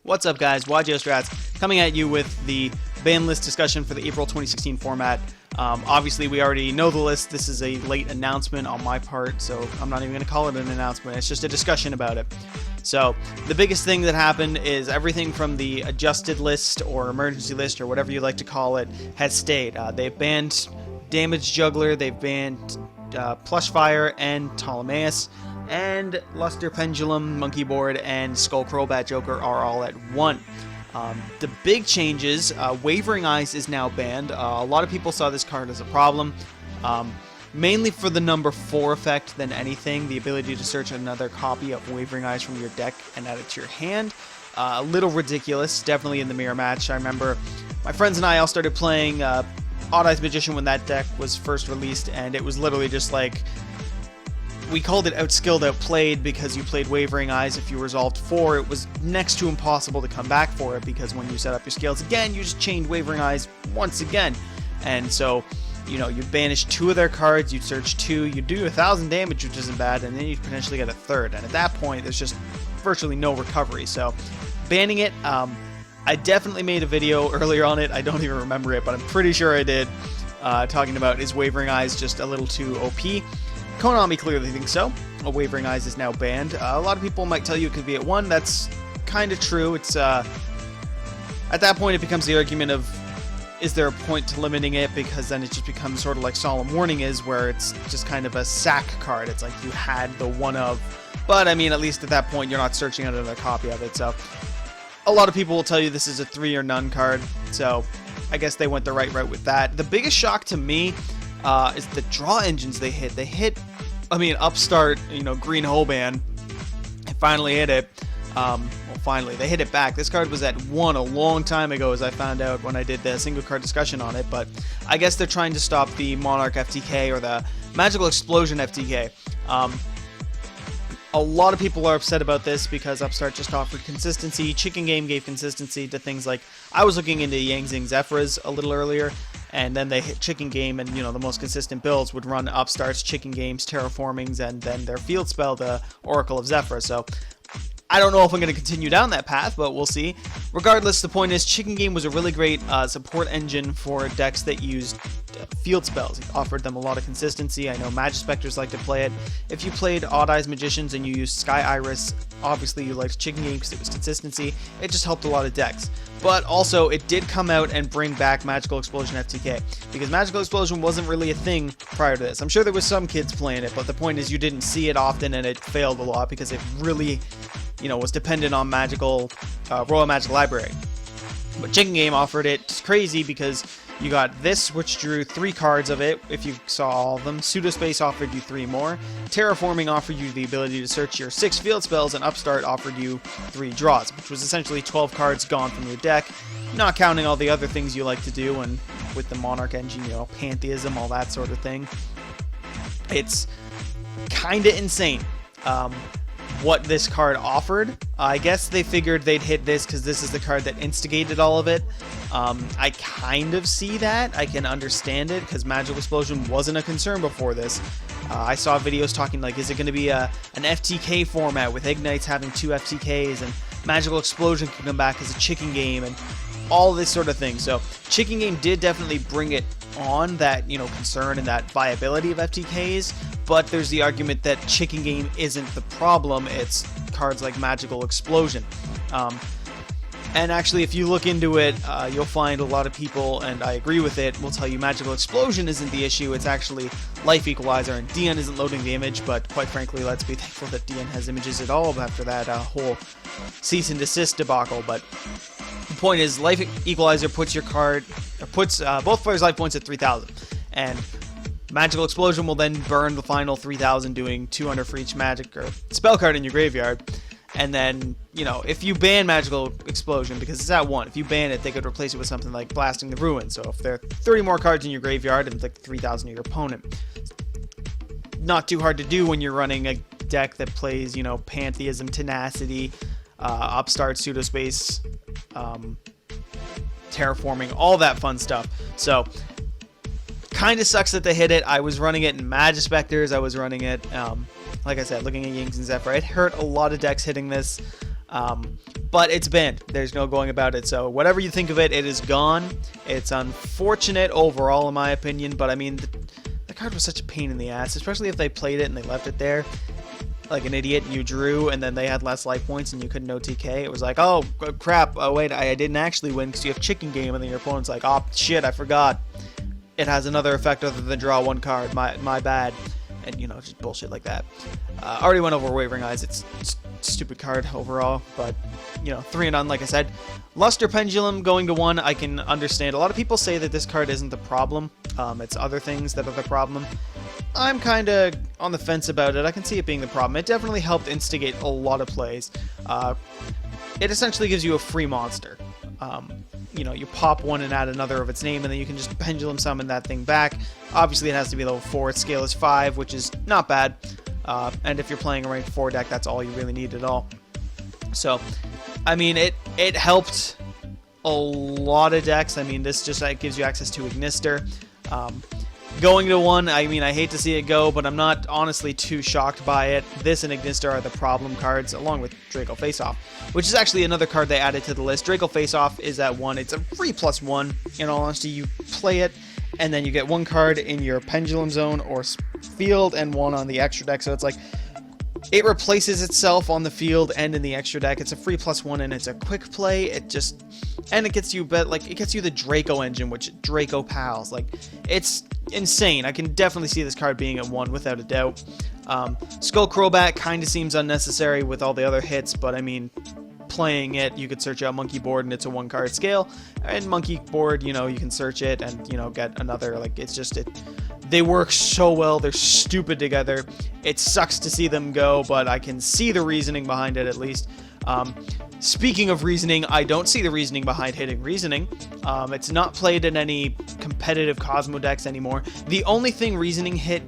What's up, guys? YGOstrats coming at you with the ban list discussion for the April 2016 format. Obviously, we already know the list. This is a late announcement on my part, so I'm not even going to call it an announcement. It's just a discussion about it. So, the biggest thing that happened is everything from the adjusted list or emergency list or whatever you like to call it has stayed. They've banned Damage Juggler, they've banned Plushfire and Ptolemaeus, and Luster Pendulum, Monkey Board, and Skull Crobat Joker are all at 1. The big changes, Wavering Eyes is now banned. A lot of people saw this card as a problem, mainly for the number 4 effect than anything, the ability to search another copy of Wavering Eyes from your deck and add it to your hand. A little ridiculous, definitely in the mirror match. I remember my friends and I all started playing Odd Eyes Magician when that deck was first released, and it was literally just like, we called it Outskilled, Outplayed because you played Wavering Eyes. If you resolved 4, it was next to impossible to come back for it because when you set up your scales again, you just chained Wavering Eyes once again. And so, you know, you'd banish 2 of their cards, you'd search 2, you'd do 1,000 damage, which isn't bad, and then you'd potentially get a 3rd. And at that point, there's just virtually no recovery. So, banning it, I definitely made a video earlier on it. I don't even remember it, but I'm pretty sure I did, talking about is Wavering Eyes just a little too OP. Konami clearly thinks so. Wavering Eyes is now banned. A lot of people might tell you it could be at 1. That's kind of true. It's at that point it becomes the argument of, is there a point to limiting it, because then it just becomes sort of like Solemn Warning is, where it's just kind of a sack card. It's like you had the one of, but I mean, at least at that point you're not searching out another copy of it. So a lot of people will tell you this is a 3 or none card. So I guess they went the right route with that. The biggest shock to me is the draw engines they hit. They hit, I mean, Upstart, you know, Green Hoban. They finally hit it. Well, finally, they hit it back. This card was at 1 a long time ago, as I found out when I did the single card discussion on it, but I guess they're trying to stop the Monarch FTK or the Magical Explosion FTK. A lot of people are upset about this because Upstart just offered consistency. Chicken Game gave consistency to things like, I was looking into Yang Zing Zephyrs a little earlier, and then they hit Chicken Game, and you know, the most consistent builds would run Upstarts, Chicken Games, Terraformings, and then their field spell, the Oracle of Zephyr. So I don't know if I'm going to continue down that path, but we'll see. Regardless, the point is, Chicken Game was a really great support engine for decks that used field spells. It offered them a lot of consistency. I know Magispectors like to play it. If you played Odd Eyes Magicians and you used Sky Iris, obviously you liked Chicken Game because it was consistency. It just helped a lot of decks. But also, it did come out and bring back Magical Explosion FTK, because Magical Explosion wasn't really a thing prior to this. I'm sure there was some kids playing it, but the point is you didn't see it often, and it failed a lot because it really, you know, was dependent on Royal Magic Library. But Chicken Game offered it. It's crazy because you got this, which drew 3 cards of it, if you saw all of them. Pseudospace offered you 3 more. Terraforming offered you the ability to search your 6 field spells, and Upstart offered you 3 draws, which was essentially 12 cards gone from your deck, not counting all the other things you like to do, and with the Monarch engine, you know, Pantheism, all that sort of thing. It's kinda insane. What this card offered. I guess they figured they'd hit this because this is the card that instigated all of it. I kind of see that. I can understand it because Magical Explosion wasn't a concern before this. I saw videos talking like, is it going to be an FTK format with Ignites having 2 FTKs, and Magical Explosion can come back as a Chicken Game, and all this sort of thing. So Chicken Game did definitely bring it on, that, you know, concern and that viability of FTKs, but there's the argument that Chicken Game isn't the problem, it's cards like Magical Explosion. And actually, if you look into it, you'll find a lot of people, and I agree with it, will tell you Magical Explosion isn't the issue, it's actually Life Equalizer, and DN isn't loading the image, but quite frankly, let's be thankful that DN has images at all after that whole cease and desist debacle. But the point is, Life Equalizer puts your card, or puts both players' life points at 3,000, and Magical Explosion will then burn the final 3,000, doing 200 for each magic or spell card in your graveyard. And then, you know, if you ban Magical Explosion, because it's at 1, if you ban it, they could replace it with something like Blasting the Ruin. So if there are 30 more cards in your graveyard and like 3,000 of your opponent, not too hard to do when you're running a deck that plays, you know, Pantheism, Tenacity, Upstart, Pseudospace, Terraforming, all that fun stuff. So kind of sucks that they hit it. I was running it in Magispectors. I was running it, like I said, looking at Yang Zing Zephyr. It hurt a lot of decks hitting this. but it's banned. There's no going about it. So whatever you think of it, it is gone. It's unfortunate overall, in my opinion. But I mean, the card was such a pain in the ass, especially if they played it and they left it there like an idiot, and you drew, and then they had less life points and you couldn't OTK. It was like, oh crap, oh wait, I didn't actually win because you have chicken game, and then your opponent's like, oh shit, I forgot. It has another effect other than draw one card. My bad. And, you know, just bullshit like that. Already went over Wavering Eyes. It's stupid card overall, but, you know, 3 and on, like I said. Luster Pendulum going to 1, I can understand. A lot of people say that this card isn't the problem. It's other things that are the problem. I'm kind of on the fence about it. I can see it being the problem. It definitely helped instigate a lot of plays. It essentially gives you a free monster. You know, you pop one and add another of its name, and then you can just pendulum summon that thing back. Obviously, it has to be level 4. Its scale is 5, which is not bad. And if you're playing a rank 4 deck, that's all you really need at all. So, I mean, it helped a lot of decks. I mean, this just gives you access to Ignister. Going to 1, I mean, I hate to see it go, but I'm not honestly too shocked by it. This and Ignister are the problem cards, along with Draco Faceoff, which is actually another card they added to the list. Draco Faceoff is at 1. It's a free +1. In all honesty, you play it, and then you get 1 card in your Pendulum Zone or field and 1 on the extra deck. So it's like, it replaces itself on the field and in the extra deck. It's a free +1, and it's a quick play. It just, and it gets you, it gets you the Draco engine, which Draco Pals. Like, it's insane. I can definitely see this card being at 1 without a doubt. Skull Crobat kind of seems unnecessary with all the other hits, but I mean, playing it, you could search out Monkey Board and it's a 1-card scale, and Monkey Board, you know, you can search it and, you know, get another. Like, it's just, they work so well. They're stupid together. It sucks to see them go, but I can see the reasoning behind it at least. Speaking of reasoning, I don't see the reasoning behind hitting Reasoning. It's not played in any competitive Cosmo decks anymore. The only thing Reasoning hit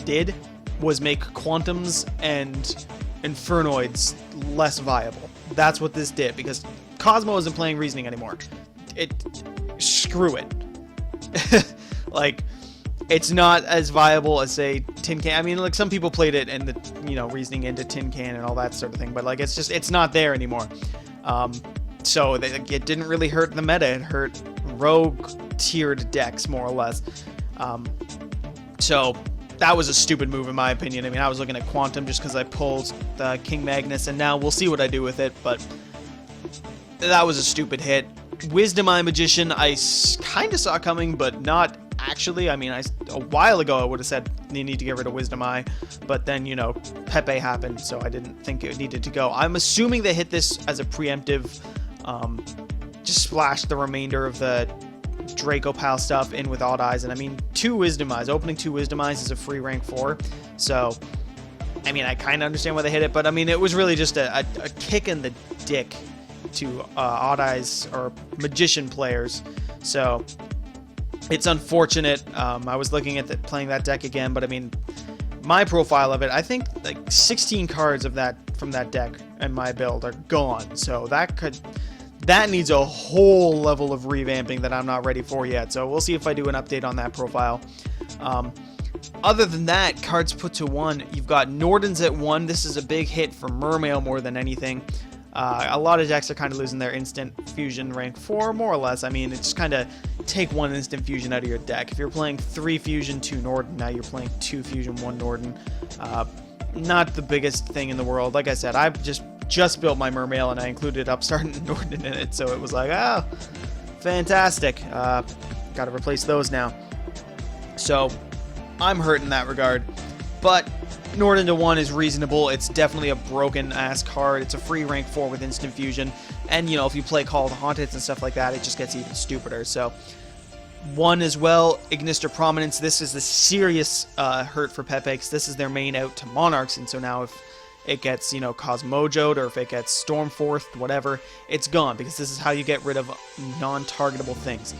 did was make Quantums and Infernoids less viable. That's what this did, because Cosmo isn't playing Reasoning anymore. Screw it. Like, it's not as viable as, say, Tin Can. I mean, like, some people played it and the, you know, Reasoning into Tin Can and all that sort of thing, but like, it's just, it's not there anymore. So it didn't really hurt the meta. It hurt rogue tiered decks more or less. So that was a stupid move in my opinion. I mean, I was looking at Quantum just because I pulled the King Magnus, and now we'll see what I do with it, but that was a stupid hit. Wisdom Eye Magician, I kind of saw coming, but not actually. I mean, a while ago I would have said you need to get rid of Wisdom Eye, but then, you know, Pepe happened, so I didn't think it needed to go. I'm assuming they hit this as a preemptive, just splash the remainder of the Draco Pal stuff in with Odd Eyes, and I mean, 2 Wisdom Eyes. Opening 2 Wisdom Eyes is a free rank 4, so I mean, I kind of understand why they hit it, but I mean, it was really just a kick in the dick to Odd Eyes or Magician players, so it's unfortunate. I was looking at playing that deck again, but I mean, my profile of it, I think like 16 cards of that from that deck and my build are gone, so that needs a whole level of revamping that I'm not ready for yet, so we'll see if I do an update on that profile. Other than that, cards put to 1, you've got Nordens at 1. This is a big hit for Mermail more than anything. A lot of decks are kind of losing their instant fusion rank 4, more or less. I mean, it's kind of take 1 instant fusion out of your deck. If you're playing 3 fusion, 2 Norden, now you're playing 2 fusion, 1 Norden. Not the biggest thing in the world. Like I said, I've just built my Mermail, and I included Upstart and Norden in it, so it was like, oh, fantastic. Got to replace those now. So I'm hurt in that regard, but Norden to 1 is reasonable. It's definitely a broken-ass card. It's a free rank 4 with instant fusion, and, you know, if you play Call of the Haunted and stuff like that, it just gets even stupider. So 1 as well, Ignister Prominence. This is the serious hurt for Pepe, because this is their main out to Monarchs, and so now if it gets, you know, Cosmojoed, or if it gets Stormforth, whatever, it's gone, because this is how you get rid of non-targetable things.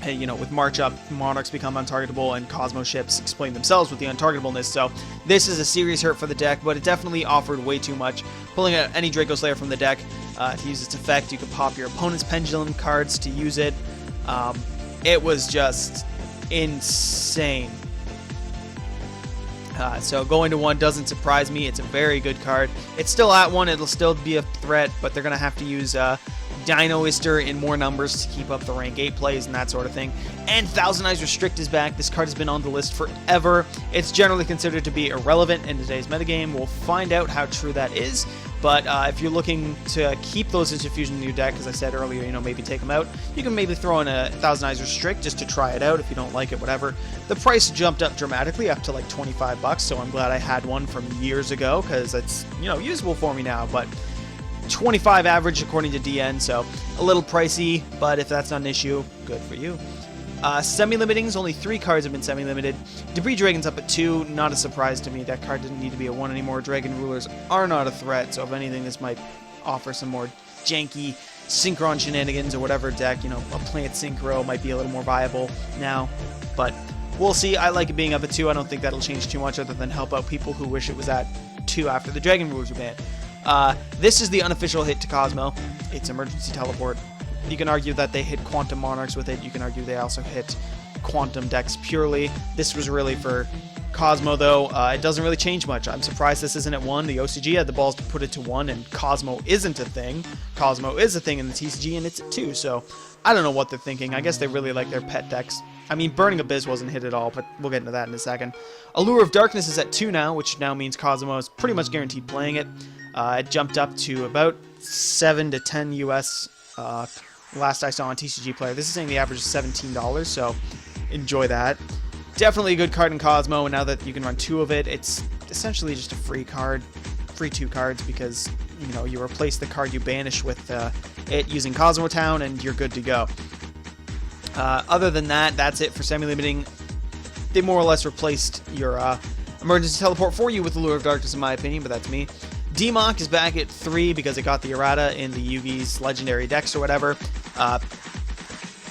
You know, with March Up, Monarchs become untargetable, and Cosmo ships explain themselves with the untargetableness, so this is a serious hurt for the deck, but it definitely offered way too much. Pulling out any Draco Slayer from the deck to use its effect, you could pop your opponent's Pendulum cards to use it. It was just insane. So going to 1 doesn't surprise me. It's a very good card. It's still at 1. It'll still be a threat, but they're going to have to use Dino Ister in more numbers to keep up the rank 8 plays and that sort of thing. And Thousand Eyes Restrict is back. This card has been on the list forever. It's generally considered to be irrelevant in today's metagame. We'll find out how true that is. But if you're looking to keep those into Fusion in your deck, as I said earlier, maybe take them out, you can maybe throw in a Thousand Eyes Restrict just to try it out. If you don't like it, whatever. The price jumped up dramatically, up to like 25 bucks, so I'm glad I had one from years ago, because it's, usable for me now. But 25 average according to DN, so a little pricey, but if that's not an issue, good for you. Semi-limiting's only 3 cards have been semi-limited. Debris Dragon's up at 2, not a surprise to me. That card didn't need to be a 1 anymore. Dragon Rulers are not a threat, so if anything, this might offer some more janky Synchron shenanigans or whatever deck. A Plant Synchro might be a little more viable now, but we'll see. I like it being up at 2. I don't think that'll change too much other than help out people who wish it was at 2 after the Dragon Rulers were banned. This is the unofficial hit to Cosmo. It's Emergency Teleport. You can argue that they hit Quantum Monarchs with it. You can argue they also hit Quantum decks purely. This was really for Cosmo, though. It doesn't really change much. I'm surprised this isn't at 1. The OCG had the balls to put it to 1, and Cosmo isn't a thing. Cosmo is a thing in the TCG, and it's at 2, so I don't know what they're thinking. I guess they really like their pet decks. I mean, Burning Abyss wasn't hit at all, but we'll get into that in a second. Allure of Darkness is at 2 now, which now means Cosmo is pretty much guaranteed playing it. It jumped up to about 7 to 10 US last I saw on TCG Player. This is saying the average is $17, so enjoy that. Definitely a good card in Cosmo, and now that you can run 2 of it, it's essentially just a free card. Free 2 cards because, you replace the card you banish with it using Cosmo Town, and you're good to go. Other than that, that's it for semi-limiting. They more or less replaced your Emergency Teleport for you with Allure of Darkness, in my opinion, but that's me. DMOC is back at 3 because it got the errata in the Yugi's legendary decks or whatever.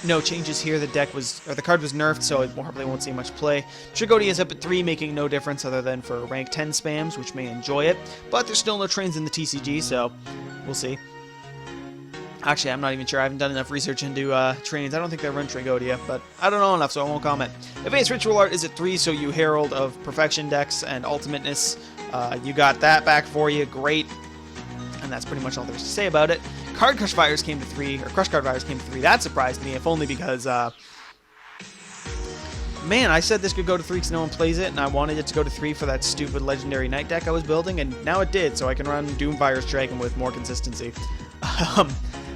No changes here. The card was nerfed, so it probably won't see much play. Tragodia is up at 3, making no difference other than for rank 10 spams, which may enjoy it. But there's still no trains in the TCG, so we'll see. Actually, I'm not even sure. I haven't done enough research into trains. I don't think they run Tragodia, but I don't know enough, so I won't comment. Advanced Ritual Art is at 3, so you Herald of Perfection decks and Ultimateness. You got that back for you. Great. And that's pretty much all there is to say about it. Card Crush Virus came to 3, or Crush Card Virus came to 3. That surprised me, if only because, man, I said this could go to 3 because no one plays it, and I wanted it to go to 3 for that stupid Legendary Knight deck I was building, and now it did, so I can run Doom Virus Dragon with more consistency.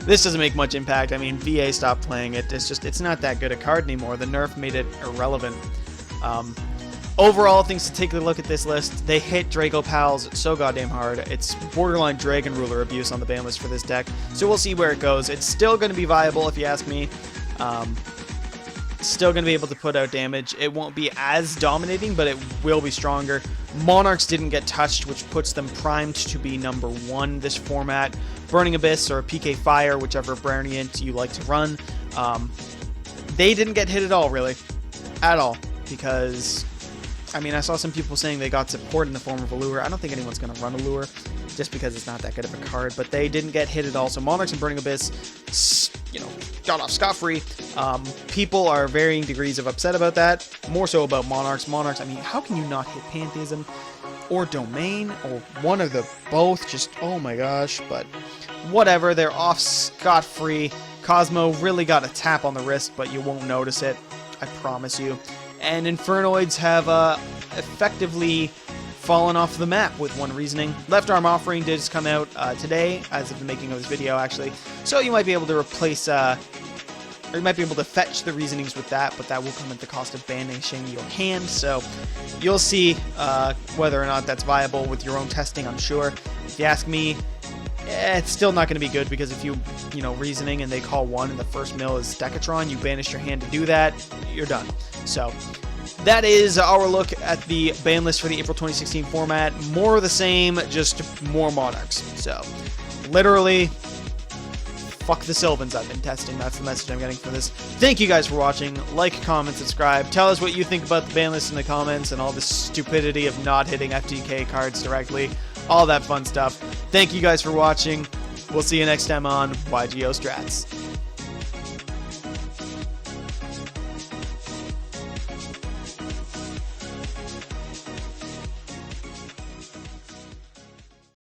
This doesn't make much impact. I mean, VA stopped playing it. It's not that good a card anymore. The nerf made it irrelevant. Overall, things to take a look at this list. They hit Draco Pals so goddamn hard. It's borderline Dragon Ruler abuse on the ban list for this deck. So we'll see where it goes. It's still going to be viable if you ask me. Still going to be able to put out damage. It won't be as dominating, but it will be stronger. Monarchs didn't get touched, which puts them primed to be number 1 this format. Burning Abyss or PK Fire, whichever variant you like to run. They didn't get hit at all, really. At all. Because, I mean, I saw some people saying they got support in the form of Allure. I don't think anyone's going to run Allure, just because it's not that good of a card. But they didn't get hit at all. So Monarchs and Burning Abyss, got off scot-free. People are varying degrees of upset about that. More so about Monarchs. Monarchs, I mean, how can you not hit Pantheism or Domain or one of the both? Just, oh my gosh. But whatever, they're off scot-free. Cosmo really got a tap on the wrist, but you won't notice it. I promise you. And Infernoids have effectively fallen off the map with one reasoning. Left Arm Offering did just come out today, as of the making of this video, actually. So you might be able to replace, or you might be able to fetch the reasonings with that, but that will come at the cost of banishing your hand. So you'll see whether or not that's viable with your own testing, I'm sure. If you ask me, it's still not going to be good, because if you reasoning and they call 1 and the first mill is Decatron, you banish your hand to do that, you're done. So that is our look at the ban list for the April 2016 format. More of the same, just more Monarchs. So literally, fuck the Sylvans I've been testing. That's the message I'm getting for this. Thank you guys for watching. Like, comment, subscribe. Tell us what you think about the ban list in the comments and all this stupidity of not hitting FTK cards directly. All that fun stuff. Thank you guys for watching. We'll see you next time on YGO Strats.